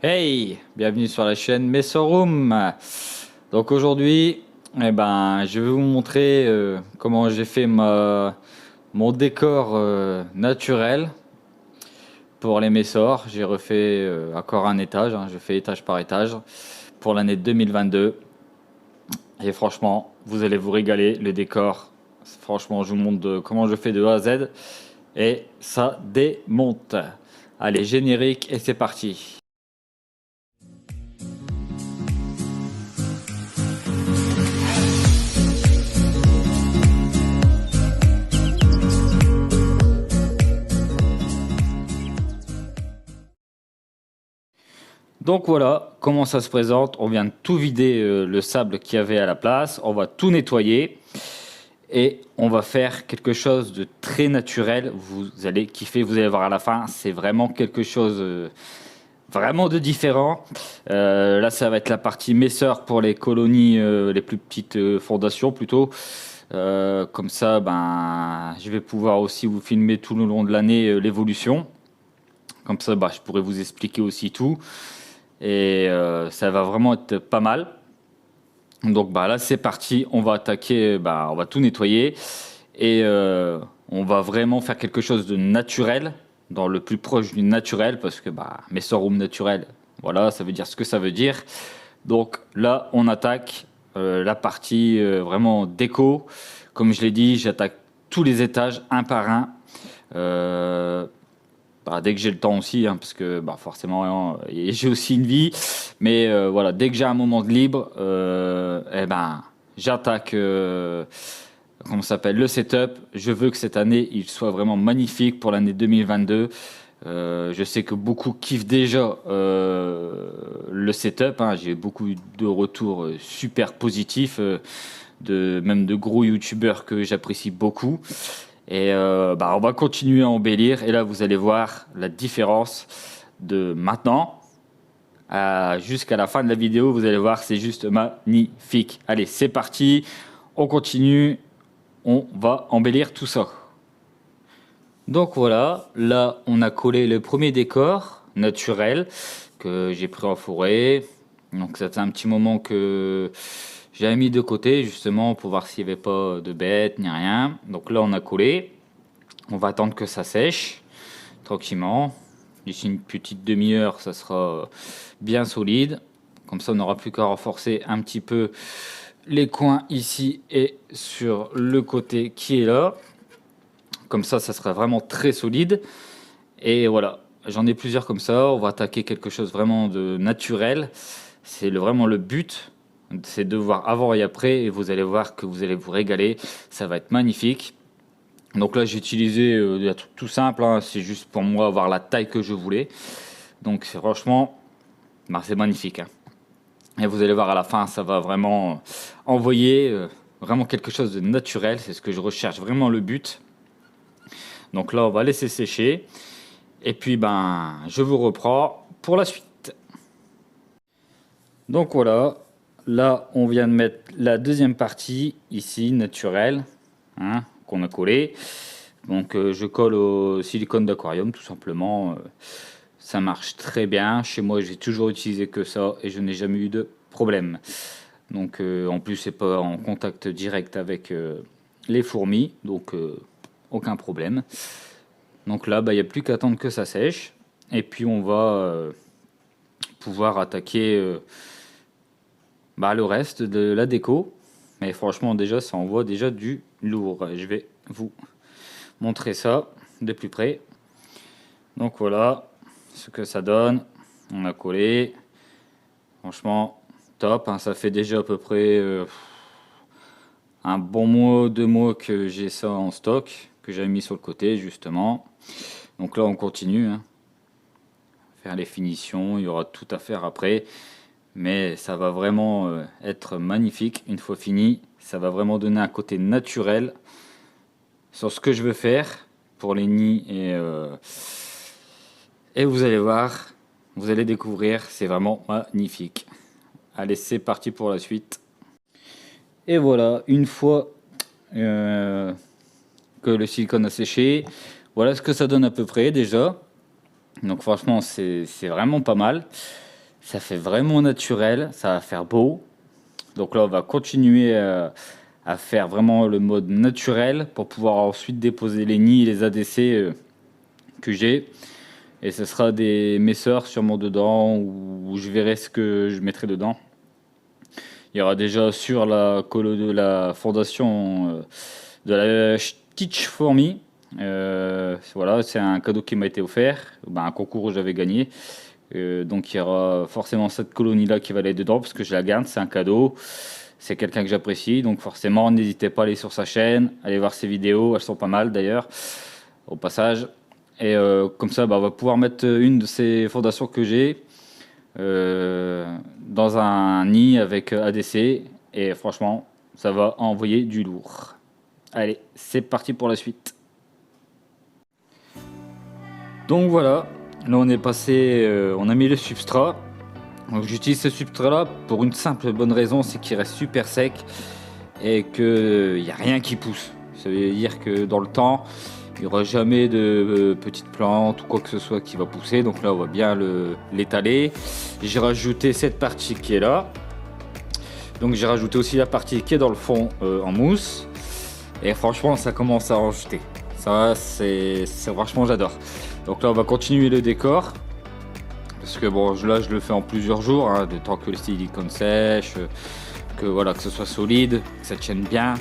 Hey, bienvenue sur la chaîne Messorum. Donc aujourd'hui, je vais vous montrer comment j'ai fait mon décor naturel pour les Messors. J'ai refait encore un étage, je fais étage par étage pour l'année 2022. Et franchement, vous allez vous régaler. Le décor, franchement, je vous montre comment je fais de A à Z et ça démonte. Allez, générique et c'est parti. Donc voilà comment ça se présente. On vient de tout vider le sable qu'il y avait à la place. On va tout nettoyer et on va faire quelque chose de très naturel. Vous allez kiffer, vous allez voir à la fin. C'est vraiment quelque chose vraiment de différent. Là, ça va être la partie Messeur pour les colonies, les plus petites fondations plutôt. Comme ça, je vais pouvoir aussi vous filmer tout le long de l'année l'évolution. Comme ça, je pourrais vous expliquer aussi tout. Et ça va vraiment être pas mal. Donc là c'est parti, on va attaquer, on va tout nettoyer et on va vraiment faire quelque chose de naturel, dans le plus proche du naturel, parce que Messorum naturel, voilà, ça veut dire ce que ça veut dire. Donc là on attaque la partie vraiment déco. Comme je l'ai dit, j'attaque tous les étages un par un. Euh, Dès que j'ai le temps aussi, parce que forcément j'ai aussi une vie, mais voilà, dès que j'ai un moment de libre, j'attaque, comment ça s'appelle, le setup. Je veux que cette année il soit vraiment magnifique pour l'année 2022. Je sais que beaucoup kiffent déjà le setup, j'ai beaucoup de retours super positifs, même de gros youtubeurs que j'apprécie beaucoup. Et on va continuer à embellir. Et là, vous allez voir la différence de maintenant jusqu'à la fin de la vidéo. Vous allez voir, c'est juste magnifique. Allez, c'est parti. On continue. On va embellir tout ça. Donc voilà, là, on a collé le premier décor naturel que j'ai pris en forêt. Donc ça fait un petit moment que j'avais mis de côté justement pour voir s'il n'y avait pas de bêtes ni rien. Donc là, on a collé. On va attendre que ça sèche tranquillement. D'ici une petite demi-heure, ça sera bien solide. Comme ça, on n'aura plus qu'à renforcer un petit peu les coins ici et sur le côté qui est là. Comme ça sera vraiment très solide. Et voilà, j'en ai plusieurs comme ça. On va attaquer quelque chose vraiment de naturel. C'est vraiment le but. C'est de voir avant et après. Et vous allez voir que vous allez vous régaler. Ça va être magnifique. Donc là j'ai utilisé des trucs tout simples, c'est juste pour moi avoir la taille que je voulais. Donc c'est franchement, c'est magnifique. Et vous allez voir à la fin, ça va vraiment envoyer vraiment quelque chose de naturel. C'est ce que je recherche, vraiment le but. Donc là on va laisser sécher. Et puis je vous reprends pour la suite. Donc voilà, là on vient de mettre la deuxième partie ici, naturelle, qu'on a collé. Donc je colle au silicone d'aquarium tout simplement. Ça marche très bien. Chez moi j'ai toujours utilisé que ça et je n'ai jamais eu de problème. Donc en plus c'est pas en contact direct avec les fourmis, donc aucun problème. Donc là il n'y a plus qu'à attendre que ça sèche. Et puis on va pouvoir attaquer le reste de la déco. Mais franchement déjà ça envoie déjà du lourd. Je vais vous montrer ça de plus près. Donc voilà ce que ça donne. On a collé. Franchement top, ça fait déjà à peu près un bon mois, 2 mois que j'ai ça en stock, que j'avais mis sur le côté justement. Donc là on continue, faire les finitions, il y aura tout à faire après, mais ça va vraiment être magnifique une fois fini. Ça va vraiment donner un côté naturel sur ce que je veux faire pour les nids et vous allez voir, vous allez découvrir, c'est vraiment magnifique. Allez, c'est parti pour la suite. Et voilà, une fois que le silicone a séché, voilà ce que ça donne à peu près déjà. Donc franchement, c'est vraiment pas mal. Ça fait vraiment naturel, ça va faire beau. Donc là, on va continuer à faire vraiment le mode naturel pour pouvoir ensuite déposer les nids et les ADC que j'ai. Et ce sera des messeurs sûrement dedans où je verrai ce que je mettrai dedans. Il y aura déjà sur la colo de la fondation de la Stitch Fourmi. Voilà, c'est un cadeau qui m'a été offert, ben, un concours où j'avais gagné. Donc il y aura forcément cette colonie-là qui va aller dedans parce que je la garde, c'est un cadeau. C'est quelqu'un que j'apprécie, donc forcément n'hésitez pas à aller sur sa chaîne, aller voir ses vidéos, elles sont pas mal d'ailleurs, au passage. Et comme ça, bah, on va pouvoir mettre une de ces fondations que j'ai dans un nid avec ADC. Et franchement, ça va envoyer du lourd. Allez, c'est parti pour la suite. Donc voilà, là on est passé, on a mis le substrat. Donc j'utilise ce substrat là pour une simple bonne raison, c'est qu'il reste super sec et qu'il n'y a rien qui pousse. Ça veut dire que dans le temps, il n'y aura jamais de petites plantes ou quoi que ce soit qui va pousser. Donc là on va bien l'étaler. J'ai rajouté cette partie qui est là. Donc j'ai rajouté aussi la partie qui est dans le fond en mousse. Et franchement ça commence à rajouter. Ça c'est franchement j'adore. Donc là on va continuer le décor. Parce que bon là je le fais en plusieurs jours, hein, de temps que le silicone sèche, que voilà, que ce soit solide, que ça tienne bien.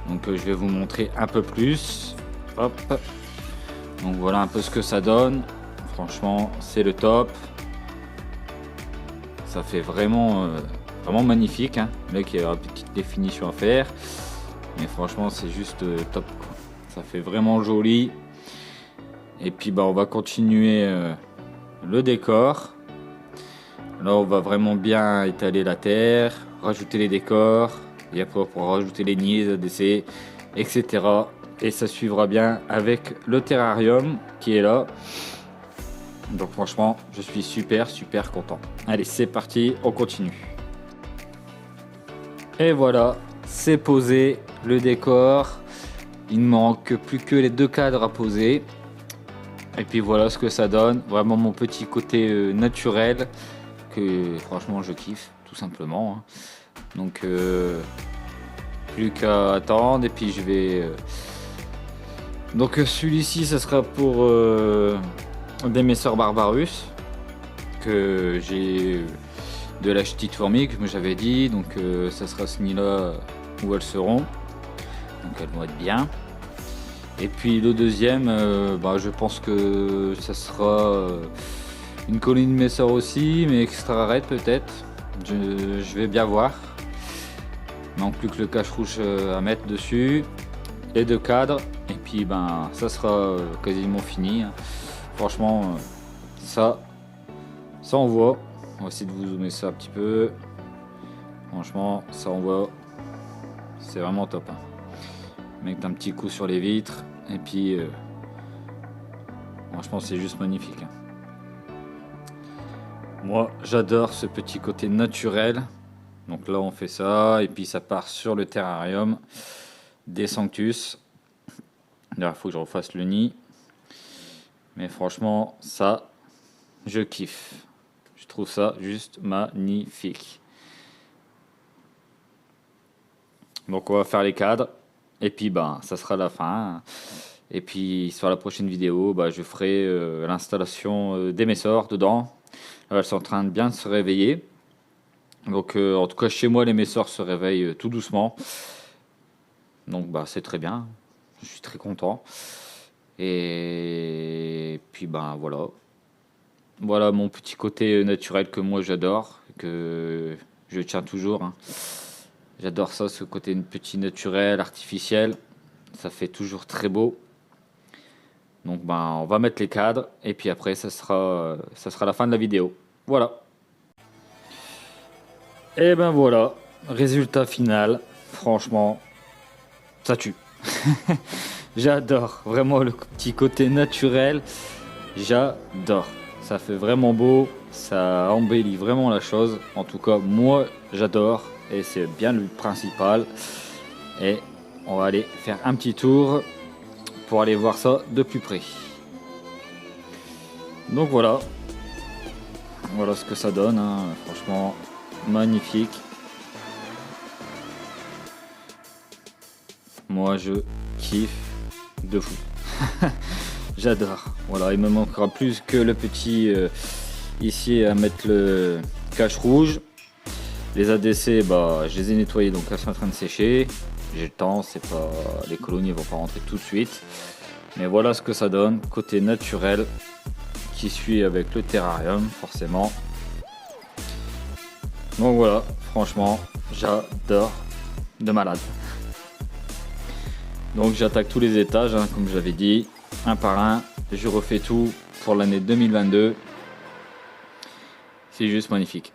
Donc je vais vous montrer un peu plus. Hop. Donc voilà un peu ce que ça donne. Franchement c'est le top. Ça fait vraiment vraiment magnifique, hein. Là il y a une petite définition à faire. Mais franchement c'est juste top, quoi. Ça fait vraiment joli. Et puis bah on va continuer le décor. Là on va vraiment bien étaler la terre, rajouter les décors, et après on pourra rajouter les nids, les ADC, etc. Et ça suivra bien avec le terrarium qui est là. Donc franchement je suis super content. Allez c'est parti, on continue. Et voilà, c'est posé le décor. Il ne manque plus que les 2 cadres à poser. Et puis voilà ce que ça donne. Vraiment mon petit côté naturel que franchement je kiffe tout simplement. Donc plus qu'à attendre. Et puis je vais... Donc celui-ci ça sera pour des messeurs Barbarus que j'ai de la petite fourmi que j'avais dit. Donc ça sera ce nid là où elles seront. Donc elles vont être bien. Et puis le deuxième, bah, je pense que ça sera une colonie de messeurs aussi, mais extra raide peut-être. Je vais bien voir. Il manque plus que le cache-rouge à mettre dessus, les 2 cadres, et puis ben ça sera quasiment fini. Franchement, ça envoie. On va essayer de vous zoomer ça un petit peu. Franchement, ça envoie. C'est vraiment top, hein. Avec un petit coup sur les vitres et puis franchement c'est juste magnifique, hein. Moi j'adore ce petit côté naturel. Donc là on fait ça et puis ça part sur le terrarium des Sanctus. Là il faut que je refasse le nid, mais franchement ça je kiffe, je trouve ça juste magnifique. Donc on va faire les cadres. Et puis bah, ça sera la fin. Et puis sur la prochaine vidéo, bah, je ferai l'installation des messors dedans. Elles sont en train de bien se réveiller. Donc en tout cas chez moi les messors se réveillent tout doucement. Donc bah, c'est très bien. Je suis très content. Et puis bah voilà. Voilà mon petit côté naturel que moi j'adore. Que je tiens toujours, hein. J'adore ça, ce côté petit naturel, artificiel. Ça fait toujours très beau. Donc ben, on va mettre les cadres et puis après ça sera la fin de la vidéo. Voilà. Et ben voilà, résultat final. Franchement, ça tue. J'adore vraiment le petit côté naturel. J'adore. Ça fait vraiment beau. Ça embellit vraiment la chose. En tout cas, moi j'adore. Et c'est bien le principal. Et on va aller faire un petit tour pour aller voir ça de plus près. Donc voilà. Voilà ce que ça donne, hein. Franchement magnifique. Moi je kiffe de fou. J'adore. Voilà, il me manquera plus que le petit ici à mettre le cache rouge. Les ADC, bah, je les ai nettoyés, donc elles sont en train de sécher. J'ai le temps, c'est pas, les colonies vont pas rentrer tout de suite. Mais voilà ce que ça donne, côté naturel, qui suit avec le terrarium, forcément. Donc voilà, franchement, j'adore de malade. Donc j'attaque tous les étages, hein, comme j'avais dit, un par un. Je refais tout pour l'année 2022. C'est juste magnifique.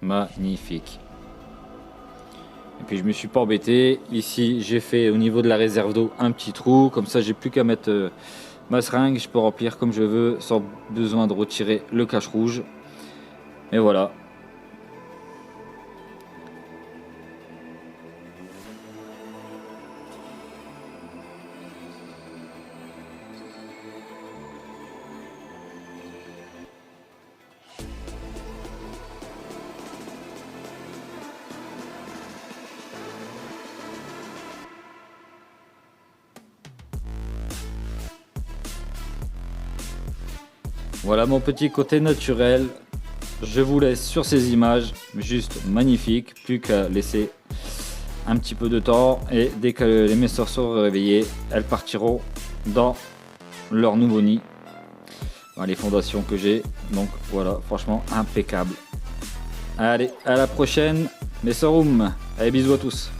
Magnifique. Et puis je me suis pas embêté. Ici j'ai fait au niveau de la réserve d'eau un petit trou. Comme ça j'ai plus qu'à mettre ma seringue. Je peux remplir comme je veux sans besoin de retirer le cache rouge. Et voilà. Voilà mon petit côté naturel. Je vous laisse sur ces images, juste magnifiques. Plus qu'à laisser un petit peu de temps et dès que les messeurs seront réveillés, elles partiront dans leur nouveau nid. Voilà les fondations que j'ai. Donc voilà, franchement impeccable. Allez, à la prochaine, messeurs. Allez, bisous à tous.